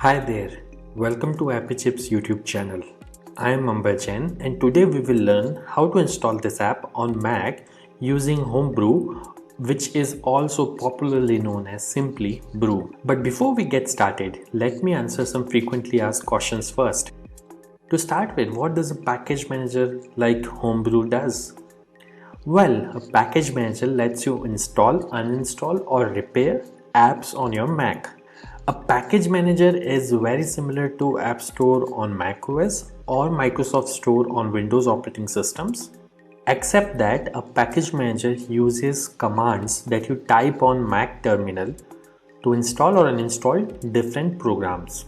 Hi there, welcome to Appy Chips YouTube channel. I am Ambajan and today we will learn how to install this app on Mac using Homebrew, which is also popularly known as simply Brew. But before we get started, let me answer some frequently asked questions first. To start with, what does a package manager like Homebrew does? Well, a package manager lets you install, uninstall or repair apps on your Mac. A package manager is very similar to App Store on macOS or Microsoft Store on Windows operating systems, except that a package manager uses commands that you type on Mac terminal to install or uninstall different programs.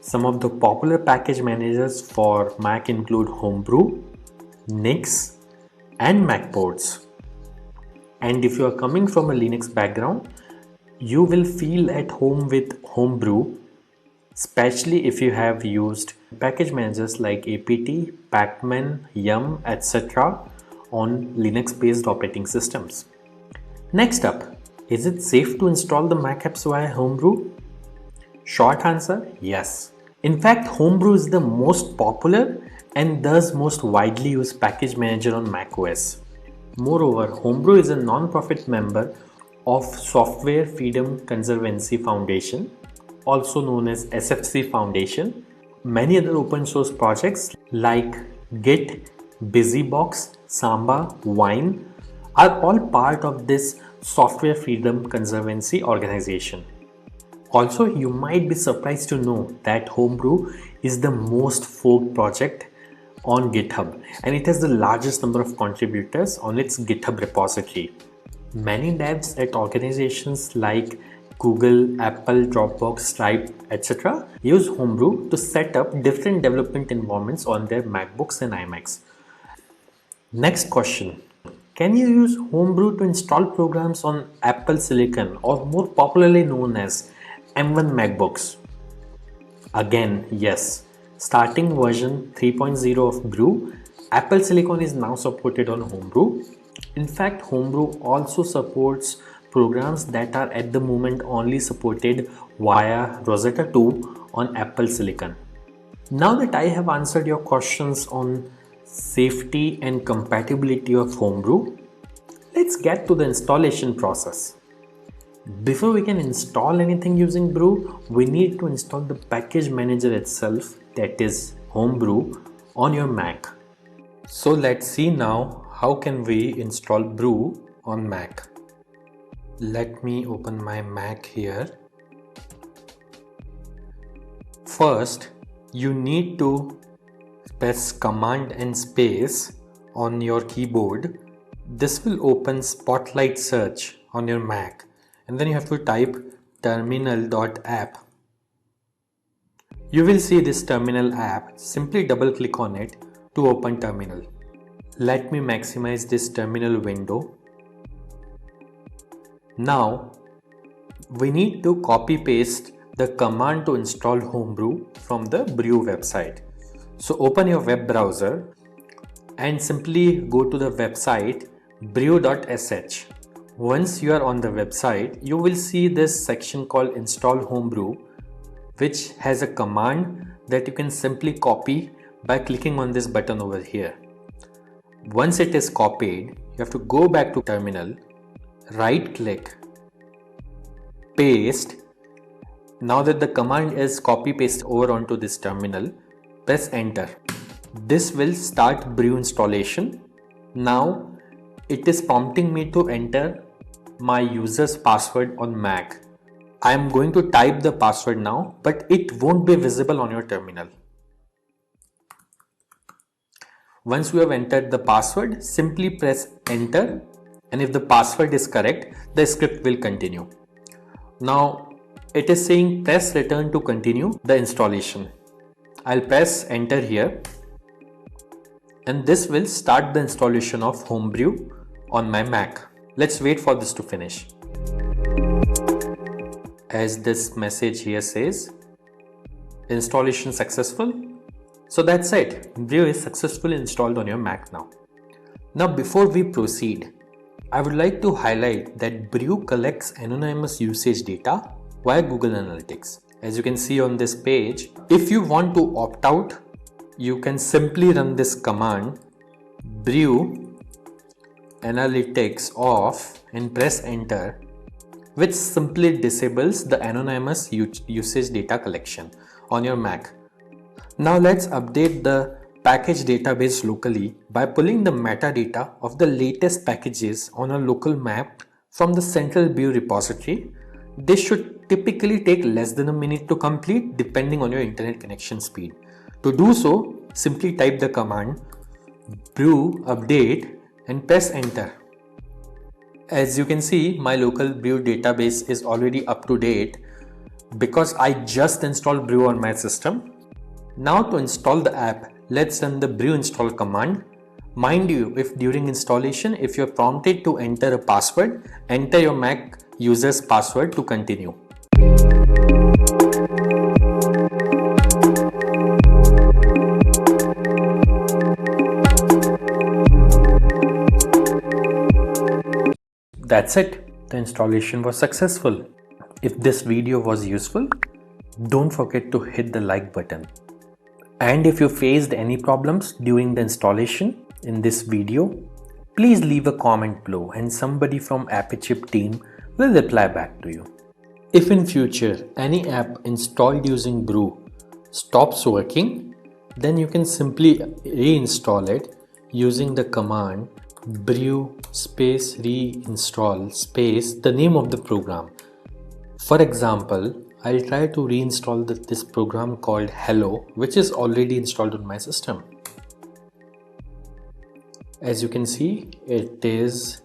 Some of the popular package managers for Mac include Homebrew, Nix, and Macports. And if you are coming from a Linux background, you will feel at home with Homebrew, especially if you have used package managers like apt, pacman, yum, etc. on Linux based operating systems. Next up, is it safe to install the Mac apps via Homebrew? Short answer, yes. In fact, Homebrew is the most popular and thus most widely used package manager on macOS. Moreover, Homebrew is a non-profit member of Software Freedom Conservancy Foundation, also known as SFC Foundation. Many other open source projects like Git, BusyBox, Samba, Wine are all part of this Software Freedom Conservancy organization. Also, you might be surprised to know that Homebrew is the most forked project on GitHub and it has the largest number of contributors on its GitHub repository. Many devs at organizations like Google, Apple, Dropbox, Stripe, etc. use Homebrew to set up different development environments on their MacBooks and iMacs. Next question. Can you use Homebrew to install programs on Apple Silicon or more popularly known as M1 MacBooks? Again, yes. Starting version 3.0 of Brew, Apple Silicon is now supported on Homebrew. In fact, Homebrew also supports programs that are at the moment only supported via Rosetta 2 on Apple Silicon. Now that I have answered your questions on safety and compatibility of Homebrew, let's get to the installation process. Before we can install anything using Brew, we need to install the package manager itself, that is Homebrew, on your Mac. So let's see now how can we install Brew on Mac. Let me open my Mac here. First, you need to press Command and space on your keyboard. This will open Spotlight Search on your Mac. And then you have to type terminal.app. You will see this terminal app. Simply double click on it to open terminal. Let me maximize this terminal window. Now we need to copy paste the command to install Homebrew from the Brew website. So open your web browser and simply go to the website brew.sh. Once you are on the website, you will see this section called Install Homebrew, which has a command that you can simply copy by clicking on this button over here. Once it is copied, you have to go back to terminal, right click, paste. Now that the command is copy paste over onto this terminal, press enter. This will start Brew installation. Now it is prompting me to enter my user's password on Mac. I am going to type the password now, but it won't be visible on your terminal. Once you have entered the password, simply press enter, and if the password is correct, the script will continue. Now it is saying press return to continue the installation. I'll press enter here, and this will start the installation of Homebrew on my Mac. Let's wait for this to finish. As this message here says, installation successful. So that's it. Brew is successfully installed on your Mac now. Now before we proceed, I would like to highlight that Brew collects anonymous usage data via Google Analytics. As you can see on this page, if you want to opt out, you can simply run this command brew analytics off and press enter, which simply disables the anonymous usage data collection on your Mac. Now let's update the package database locally by pulling the metadata of the latest packages on a local map from the central Brew repository. This should typically take less than a minute to complete depending on your internet connection speed. To do so, simply type the command brew update and press enter. As you can see, my local Brew database is already up to date because I just installed Brew on my system. Now to install the app, let's run the brew install command. Mind you, if during installation, if you're prompted to enter a password, enter your Mac user's password to continue. That's it. The installation was successful. If this video was useful, don't forget to hit the like button. And if you faced any problems during the installation in this video, please leave a comment below and somebody from AppyChip team will reply back to you. If in future any app installed using Brew stops working, then you can simply reinstall it using the command brew space reinstall space the name of the program. For example, I'll try to reinstall this program called Hello, which is already installed on my system. As you can see, it is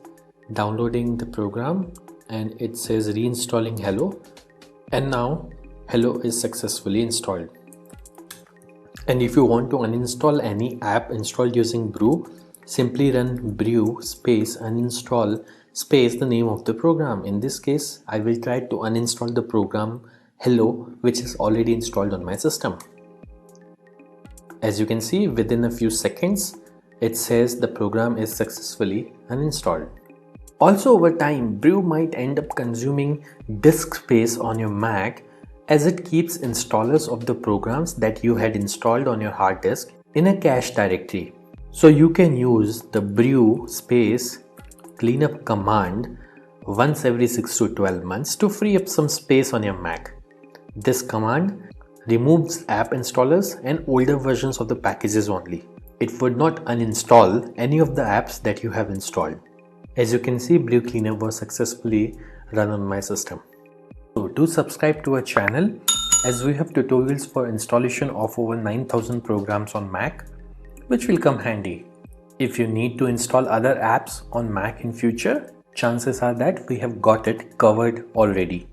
downloading the program and it says reinstalling Hello, and now Hello is successfully installed. And if you want to uninstall any app installed using Brew, simply run brew space uninstall space the name of the program. In this case, I will try to uninstall the program Hello, which is already installed on my system. As you can see, within a few seconds, it says the program is successfully uninstalled. Also, over time, Brew might end up consuming disk space on your Mac as it keeps installers of the programs that you had installed on your hard disk in a cache directory. So you can use the brew space cleanup command once every 6 to 12 months to free up some space on your Mac. This command removes app installers and older versions of the packages only. It would not uninstall any of the apps that you have installed. As you can see, Brew Cleanup was successfully run on my system. So do subscribe to our channel as we have tutorials for installation of over 9,000 programs on Mac, which will come handy. If you need to install other apps on Mac in future, chances are that we have got it covered already.